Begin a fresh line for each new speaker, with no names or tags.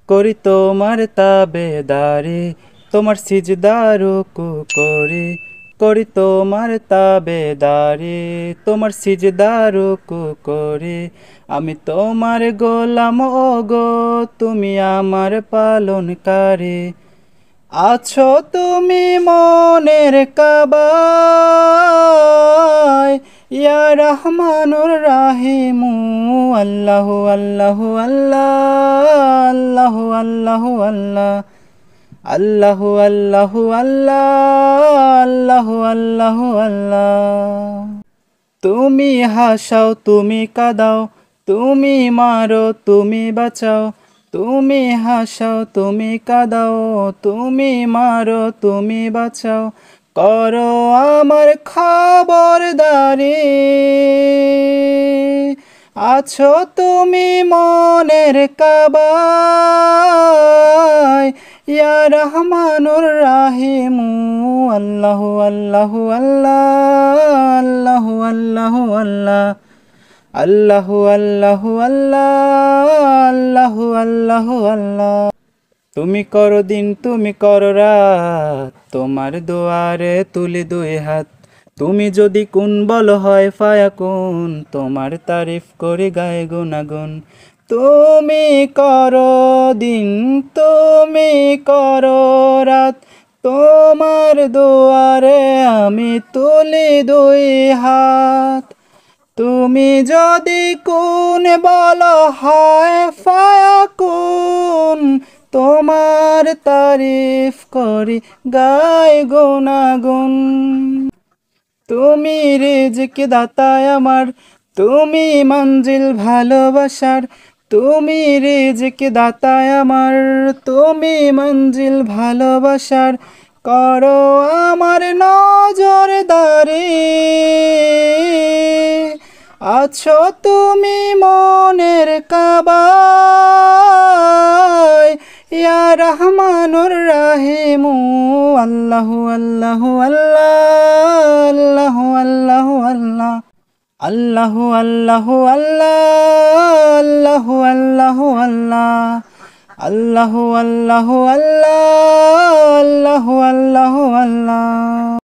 করি তোমার তাবেদারি, তোমার সিজদা রুকু করি। করি তোমার তাবেদারি, তোমার সিজদা রুকু করি। আমি তোমার গোলাম ওগো, তুমি আমার পালনকারী। আছো তুমি মনের কাবায়, ইয়া রহমানুর রাহিমু। আল্লাহু আল্লাহু আল্লাহ, আল্লাহু আল্লাহু আল্লাহ, আল্লাহু আল্লাহু আল্লাহ, আল্লাহু আল্লাহু আল্লাহ। তুমি হাসাও তুমি কাঁদাও, তুমি মারো তুমি বাঁচাও। তুমি হাসাও তুমি কাঁদাও, তুমি মারো তুমি বাঁচাও। করো আমার খবরদারি, আছো তুমি মনের কাবায়, ইয়া রহমানুর রাহিমু। আল্লাহু আল্লাহু আল্লাহ, আল্লাহু আল্লাহু আল্লাহ, আল্লাহু আল্লাহু আল্লাহ, আল্লাহু আল্লাহু আল্লাহ। তুমি করো দিন তুমি করো রাত, তোমার দুয়ারে তুলি দুই হাত। তুমি যদি কুন বলো হয় ফায়াকুন, তোমার তারিফ করি গায়ে গুনাগুন। তুমি করো দিন তুমি করো রাত, তোমার দুয়ারে আমি তুলি দুই হাত। তুমি যদি কোন বলো হয় ফায়াকুন, তোমার তারিফ করি গায় গুনাগুন। তুমি রিজক দাতা আমার, তুমি মঞ্জিল ভালোবাসার। তুমি রিজক দাতা আমার, তুমি মঞ্জিল ভালোবাসার। করো আমার নজরদারি, আছো তুমি মনের কাবায়, ইয়া রহমানুর রাহিমু। আল্লাহু আল্লাহু আল্লাহ, আল্লাহু আল্লাহু আল্লাহ, আল্লাহু আল্লাহু আল্লাহ, আল্লাহু আল্লাহু আল্লাহ, আল্লাহু আল্লাহু আল্লাহ, আল্লাহু আল্লাহু আল্লাহ।